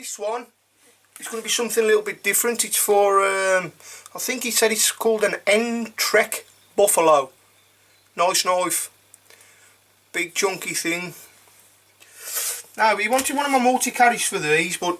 this one is going to be something a little bit different. It's for, I think he said it's called an entrek buffalo. Nice knife. Big chunky thing. Now, he wanted one of my multi-carries for these, but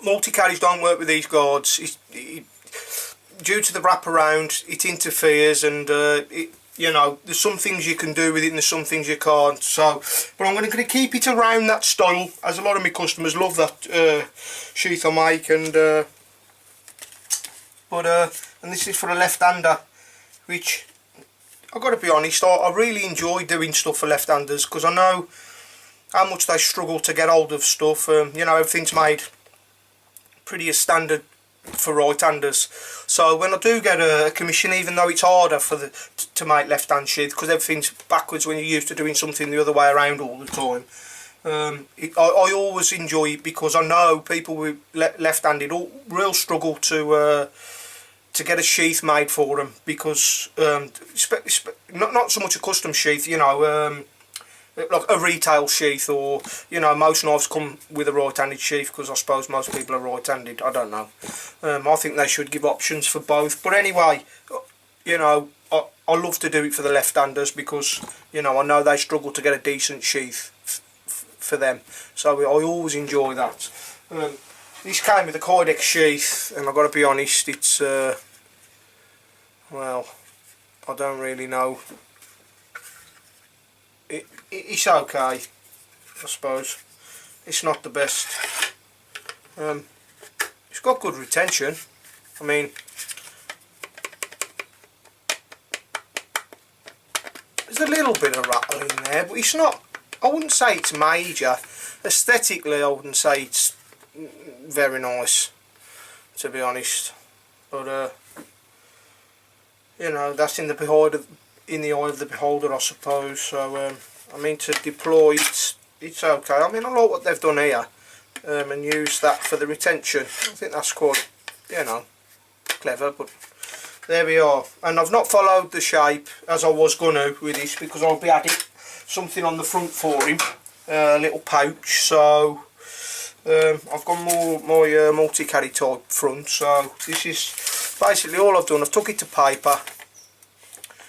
multi-carries don't work with these guards. Due to the wraparound, it interferes, and you know, there's some things you can do with it and there's some things you can't. So, but I'm going to keep it around that style, as a lot of my customers love that sheath I make, and this is for a left-hander, which I've got to be honest, I really enjoy doing stuff for left-handers, because I know how much they struggle to get hold of stuff. You know, everything's made pretty as standard for right-handers. So when I do get a commission, even though it's harder to make left-hand sheath, because everything's backwards when you're used to doing something the other way around all the time, I always enjoy it, because I know people with left-handed real struggle to get a sheath made for them, because not so much a custom sheath, you know, like a retail sheath, or, you know, most knives come with a right-handed sheath, because I suppose most people are right-handed. I don't know. I think they should give options for both. But anyway, you know, I love to do it for the left-handers, because, you know, I know they struggle to get a decent sheath for them. So I always enjoy that. This came with a Kydex sheath, and I've got to be honest, it's well, I don't really know. It's okay, I suppose. It's not the best. It's got good retention. I mean, there's a little bit of rattle in there, but it's not, I wouldn't say it's major. Aesthetically, I wouldn't say it's very nice, to be honest. But you know, that's in the eye of the beholder, I suppose. So I mean, to deploy, it's okay. I mean, I like what they've done here, and use that for the retention. I think that's quite, you know, clever. But there we are. And I've not followed the shape as I was gonna with this, because I'll be adding something on the front for him, a little pouch. So I've got my multi-carry type front. So this is basically all I've done. I've took it to paper.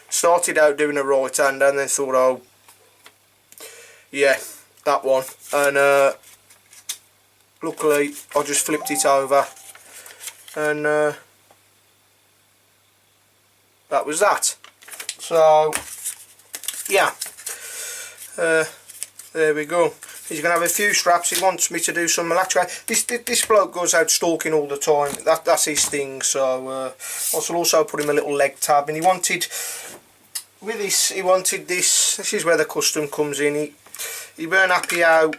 Started out doing a right hand, and then thought, oh yeah, that one, and luckily I just flipped it over, and that was that. So yeah, there we go. He's going to have a few straps. He wants me to do some electric. This bloke goes out stalking all the time. That's his thing. So I shall also put him a little leg tab, and he wanted, with this, he wanted this. This is where the custom comes in. He weren't happy how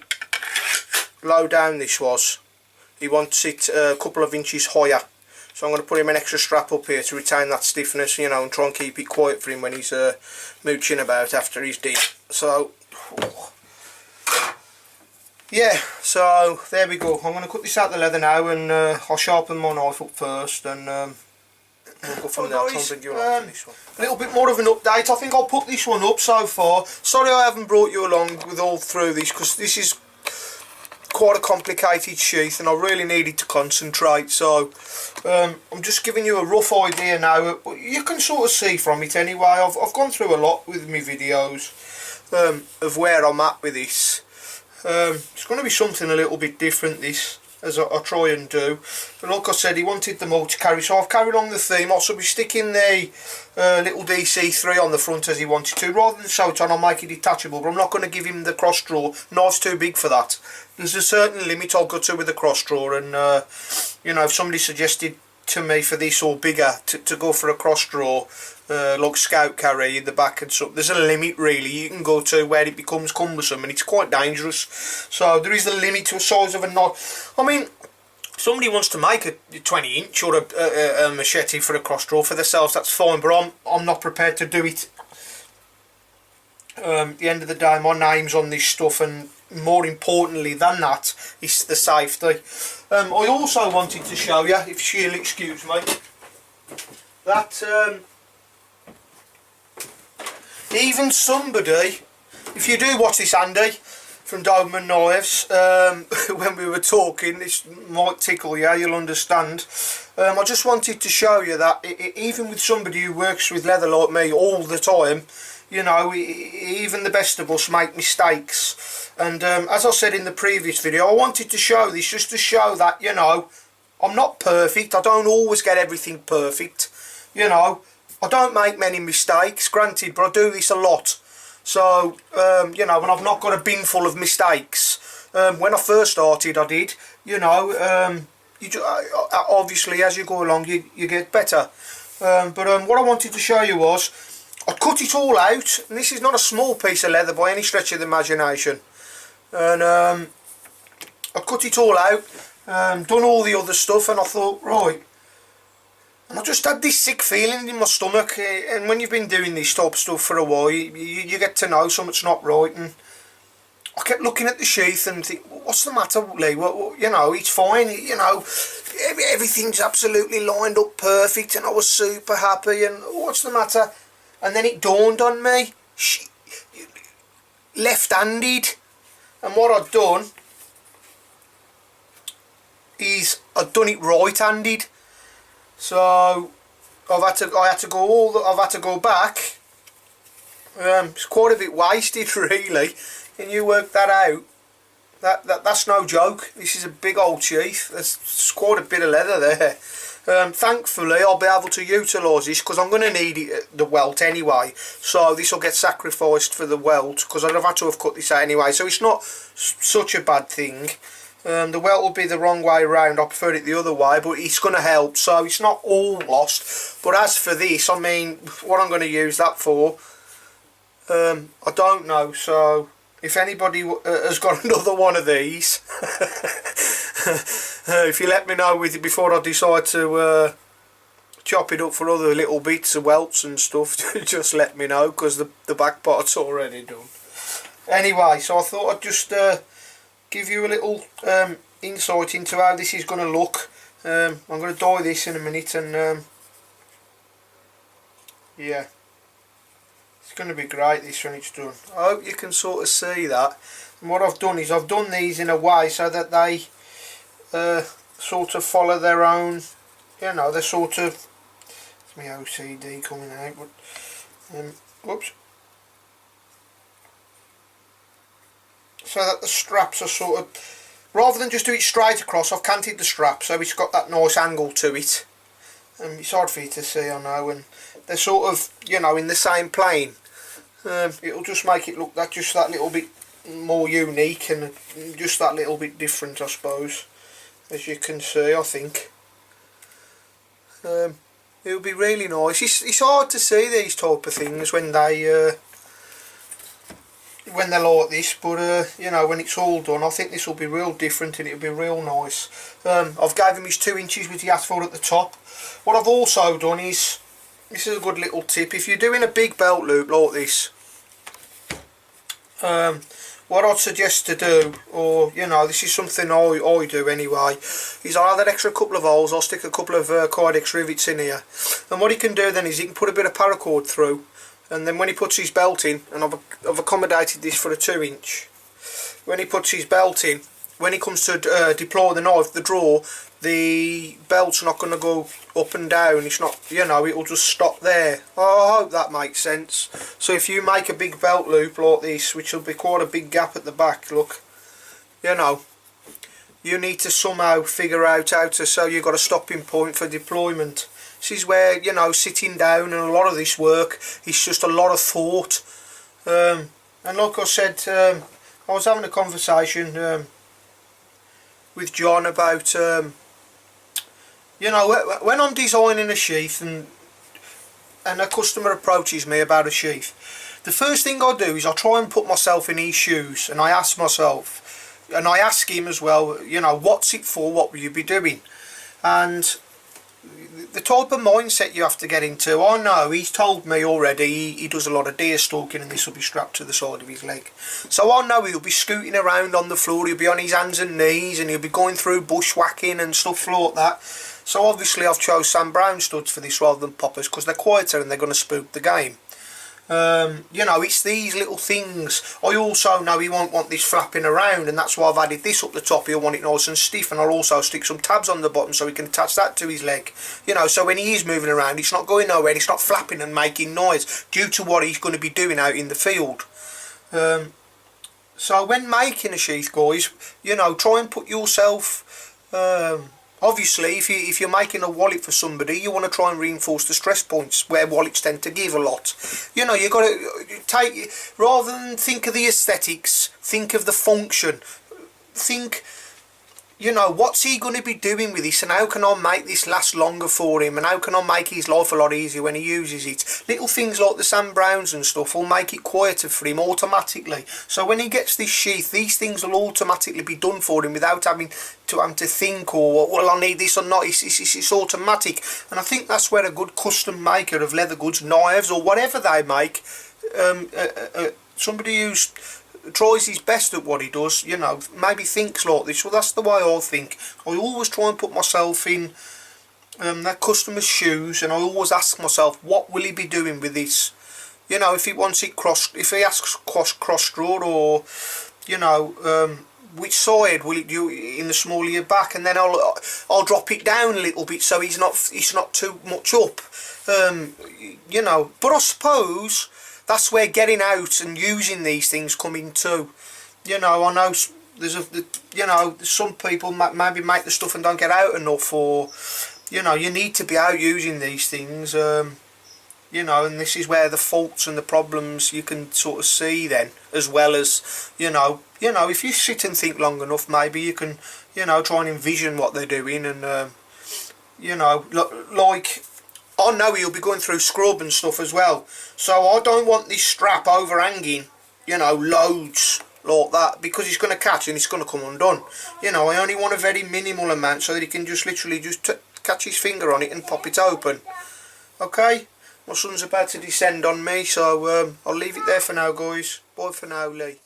low down this was. He wants it a couple of inches higher. So I'm going to put him an extra strap up here to retain that stiffness, you know, and try and keep it quiet for him when he's mooching about after he's done. So yeah, so there we go. I'm going to cut this out the leather now, and I'll sharpen my knife up first, and we'll go from there. I'll bring you along for this one. A little bit more of an update. I think I'll put this one up so far. Sorry I haven't brought you along with all through this, because this is quite a complicated sheath and I really needed to concentrate. So I'm just giving you a rough idea now. You can sort of see from it anyway. I've gone through a lot with my videos of where I'm at with this. It's going to be something a little bit different, this, as I try and do. But like I said, he wanted the multi-carry, so I've carried on the theme. I'll also be sticking the little DC3 on the front as he wanted to. Rather than sew it on, I'll make it detachable, but I'm not going to give him the cross draw. Knife's too big for that. There's a certain limit I'll go to with the cross draw, and you know, if somebody suggested to me for this or bigger to go for a cross draw, like scout carry in the back and stuff, there's a limit really you can go to where it becomes cumbersome and it's quite dangerous. So there is a limit to a size of a knife. I mean, if somebody wants to make a 20 inch or a machete for a cross draw for themselves, that's fine, but I'm not prepared to do it. At the end of the day, my name's on this stuff, and more importantly than that is the safety. I also wanted to show you, if she'll excuse me, that even somebody, if you do watch this, Andy, from Doberman Knives. When we were talking, this might tickle you, you'll understand. I just wanted to show you that even with somebody who works with leather like me all the time, you know, even the best of us make mistakes. And as I said in the previous video, I wanted to show this just to show that, you know, I'm not perfect. I don't always get everything perfect. You know, I don't make many mistakes, granted, but I do this a lot. So, you know, and I've not got a bin full of mistakes. When I first started, I did. You know, obviously as you go along, you get better. But what I wanted to show you was, I cut it all out, and this is not a small piece of leather by any stretch of the imagination. And I cut it all out, done all the other stuff, and I thought, right. And I just had this sick feeling in my stomach, and when you've been doing this type of stuff for a while, you get to know something's not right. And I kept looking at the sheath and think, what's the matter, Lee? Well, you know, it's fine, you know, everything's absolutely lined up perfect, and I was super happy, and what's the matter? And then it dawned on me, left-handed, and what I'd done is I'd done it right-handed. So I had to go back. It's quite a bit wasted, really, and you work that out. That's no joke. This is a big old sheath. There's quite a bit of leather there. Thankfully, I'll be able to utilise this because I'm going to need it, the welt anyway. So this will get sacrificed for the welt because I'd have had to have cut this out anyway. So it's not such a bad thing. The welt will be the wrong way around. I prefer it the other way, but it's going to help. So it's not all lost. But as for this, I mean, what I'm going to use that for, I don't know. So if anybody has got another one of these, if you let me know with it before I decide to chop it up for other little bits of welts and stuff, just let me know, because the back part's already done. Anyway, so I thought I'd just give you a little insight into how this is going to look. I'm going to dye this in a minute, and yeah, it's going to be great this when it's done. I hope you can sort of see that. And what I've done is I've done these in a way so that they sort of follow their own, you know, they're sort of, it's my OCD coming out, but whoops. So that the straps are sort of, rather than just do it straight across, I've canted the strap so it's got that nice angle to it. It's hard for you to see, I know, and they're sort of, you know, in the same plane. It'll just make it look just that little bit more unique and just that little bit different, I suppose, as you can see, I think. It'll be really nice. It's hard to see these type of things when they're like this, but you know, when it's all done, I think this will be real different and it'll be real nice. I've gave him his 2 inches which he asked for at the top. What I've also done is, this is a good little tip, if you're doing a big belt loop like this, what I'd suggest to do, or you know, this is something I do anyway, is I'll have that extra couple of holes, I'll stick a couple of Kydex rivets in here, and what he can do then is he can put a bit of paracord through, and then when he puts his belt in, and I've accommodated this for a 2 inch, when he puts his belt in, when he comes to deploy the knife, the draw, the belt's not going to go up and down, it's not, you know, it'll just stop there. I hope that makes sense. So if you make a big belt loop like this, which will be quite a big gap at the back, look, you know, you need to somehow figure out how to, so you've got a stopping point for deployment. This is where, you know, sitting down and a lot of this work is just a lot of thought. And like I said, I was having a conversation with John about, you know, when I'm designing a sheath and a customer approaches me about a sheath, the first thing I do is I try and put myself in his shoes, and I ask myself, and I ask him as well, you know, what's it for, what will you be doing? And the type of mindset you have to get into, I know he's told me already he does a lot of deer stalking, and this will be strapped to the side of his leg, so I know he'll be scooting around on the floor, he'll be on his hands and knees, and he'll be going through bushwhacking and stuff like that. So obviously I've chose Sam Brown studs for this rather than poppers, because they're quieter and they're going to spook the game. You know, it's these little things. I also know he won't want this flapping around, and that's why I've added this up the top. He'll want it nice and stiff, and I'll also stick some tabs on the bottom so he can attach that to his leg. You know, so when he is moving around, it's not going nowhere, it's not flapping and making noise due to what he's going to be doing out in the field. So when making a sheath, guys, you know, try and put yourself, obviously if you're making a wallet for somebody, you want to try and reinforce the stress points where wallets tend to give a lot. You know, you've got to take, rather than think of the aesthetics, think of the function. Think, you know, what's he going to be doing with this, and how can I make this last longer for him, and how can I make his life a lot easier when he uses it. Little things like the Sam Browns and stuff will make it quieter for him automatically. So when he gets this sheath, these things will automatically be done for him without having to think, or well, I need this or not. It's automatic. And I think that's where a good custom maker of leather goods, knives or whatever they make, somebody who's tries his best at what he does, you know, maybe thinks like this. Well, that's the way I think. I always try and put myself in that customer's shoes, and I always ask myself, what will he be doing with this? You know, if he wants it crossed, if he asks cross draw, or you know, which side will it do in the small of your back, and then I'll drop it down a little bit so it's not too much up. You know, but I suppose that's where getting out and using these things come in too. You know, I know you know, some people maybe make the stuff and don't get out enough, or you know, you need to be out using these things. You know, and this is where the faults and the problems you can sort of see then, as well as you know, if you sit and think long enough, maybe you can, you know, try and envision what they're doing, and you know, like, I know he'll be going through scrub and stuff as well, so I don't want this strap overhanging, you know, loads like that, because he's going to catch and it's going to come undone. You know, I only want a very minimal amount so that he can just literally just catch his finger on it and pop it open. Okay, my son's about to descend on me, so I'll leave it there for now, guys. Bye for now, Lee.